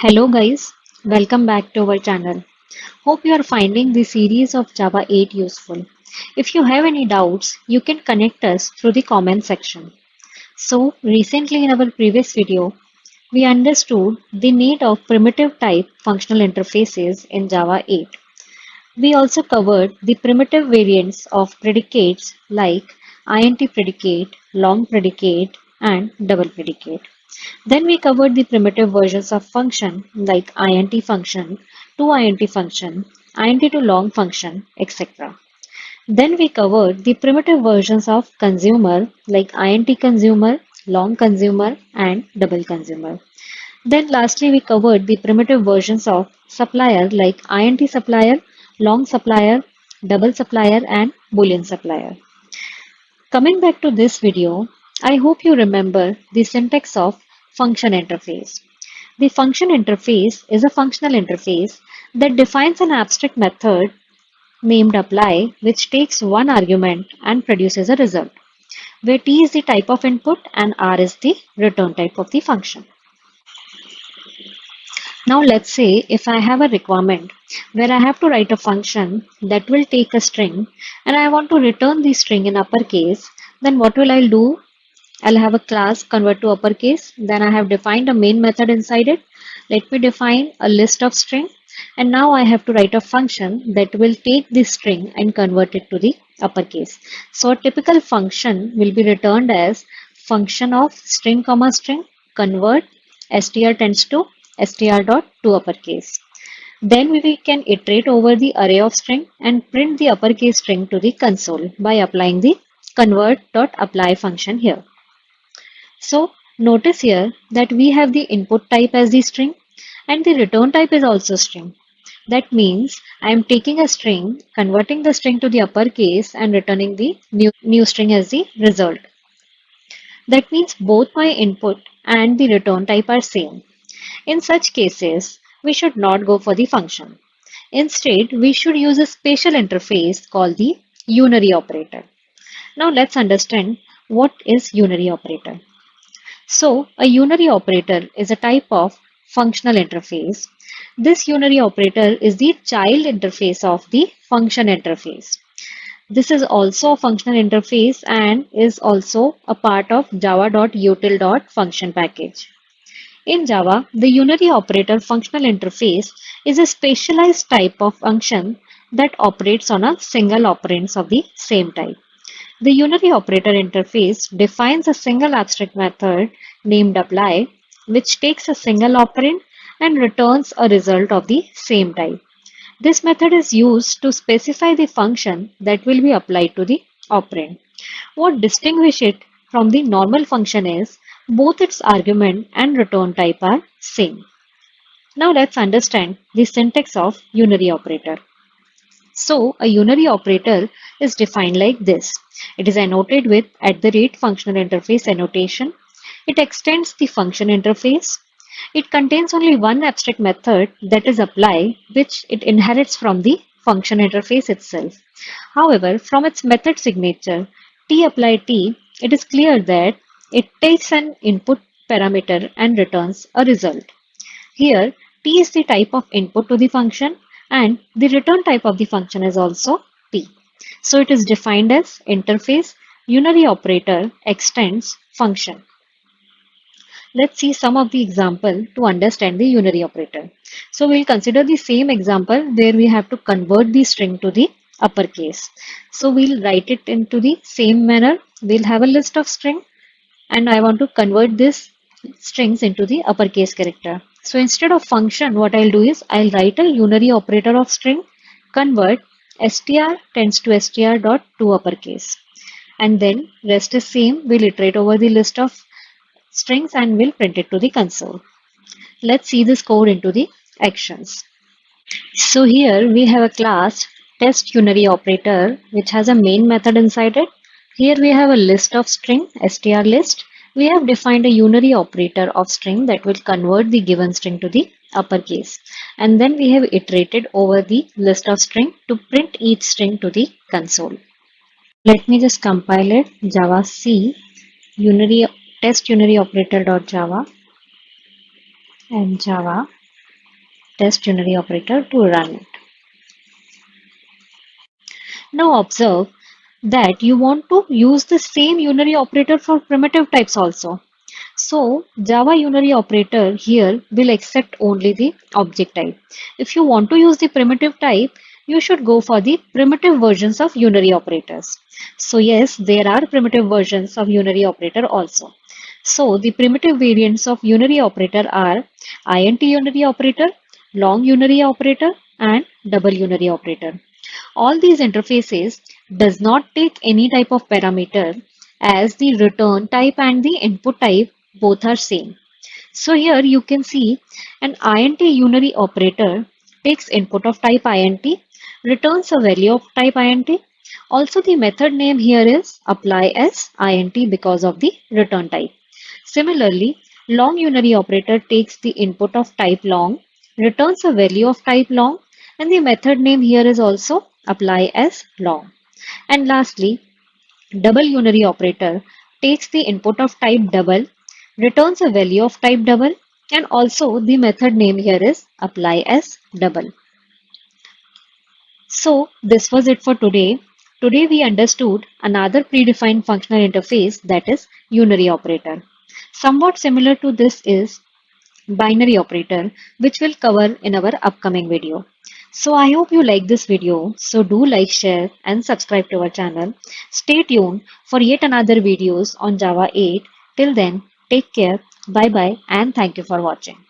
Hello guys, welcome back to our channel. Hope you are finding the series of Java 8 useful. If you have any doubts, you can connect us through the comment section. So, recently in our previous video, we understood the need of primitive type functional interfaces in Java 8. We also covered the primitive variants of predicates like int predicate, long predicate, and double predicate. Then we covered the primitive versions of function like int function, toInt function, int to long function, etc. Then we covered the primitive versions of consumer like int consumer, long consumer, and double consumer. Then lastly we covered the primitive versions of supplier like int supplier, long supplier, double supplier, and boolean supplier. Coming back to this video, I hope you remember the syntax of function interface. The function interface is a functional interface that defines an abstract method named apply, which takes one argument and produces a result, where T is the type of input and R is the return type of the function. Now let's say if I have a requirement where I have to write a function that will take a string and I want to return the string in uppercase, then what will I do? I'll have a class convert to uppercase. Then I have defined a main method inside it. Let me define a list of string. And now I have to write a function that will take this string and convert it to the uppercase. So a typical function will be returned as function of string comma string convert str tends to str dot to uppercase. Then we can iterate over the array of string and print the uppercase string to the console by applying the convert.apply function here. So notice here that we have the input type as the string and the return type is also string. That means I am taking a string, converting the string to the uppercase and returning the new string as the result. That means both my input and the return type are same. In such cases, we should not go for the function. Instead, we should use a special interface called the unary operator. Now let's understand what is unary operator. So, a unary operator is a type of functional interface. This unary operator is the child interface of the function interface. This is also a functional interface and is also a part of java.util.function package. In Java, the unary operator functional interface is a specialized type of function that operates on a single operands of the same type. The unary operator interface defines a single abstract method named apply, which takes a single operand and returns a result of the same type. This method is used to specify the function that will be applied to the operand. What distinguishes it from the normal function is both its argument and return type are same. Now let's understand the syntax of unary operator. So a unary operator is defined like this. It is annotated with @functional interface annotation. It extends the function interface. It contains only one abstract method, that is apply, which it inherits from the function interface itself. However, from its method signature tapplyT, it is clear that it takes an input parameter and returns a result. Here, T is the type of input to the function and the return type of the function is also T. So it is defined as interface unary operator extends function. Let's see some of the example to understand the unary operator. So we'll consider the same example where we have to convert the string to the uppercase. So we'll write it into the same manner. We'll have a list of string and I want to convert this strings into the uppercase character. So instead of function, what I'll do is I'll write a unary operator of string convert str tends to str dot to uppercase. And then rest is same. We'll iterate over the list of strings and we'll print it to the console. Let's see this code into the actions. So here we have a class test unary operator which has a main method inside it. Here we have a list of string str list. We have defined a unary operator of string that will convert the given string to the uppercase. And then we have iterated over the list of string to print each string to the console. Let me just compile it. Java C unary test unary operator dot java and Java test unary operator to run it. Now observe that you want to use the same unary operator for primitive types also. So Java unary operator here will accept only the object type. If you want to use the primitive type, you should go for the primitive versions of unary operators. So yes, there are primitive versions of unary operator also. So the primitive variants of unary operator are int unary operator, long unary operator, and double unary operator. All these interfaces does not take any type of parameter, as the return type and the input type both are same. So here you can see an int unary operator takes input of type int, returns a value of type int. Also the method name here is apply as int because of the return type. Similarly, long unary operator takes the input of type long, returns a value of type long, and the method name here is also apply as long. And lastly, double unary operator takes the input of type double, returns a value of type double, and also the method name here is apply as double. So this was it for today. Today we understood another predefined functional interface, that is unary operator. Somewhat similar to this is binary operator, which we'll cover in our upcoming video. So I hope you like this video. So do like, share and subscribe to our channel. Stay tuned for yet another videos on Java 8. Till then, take care, bye bye and thank you for watching.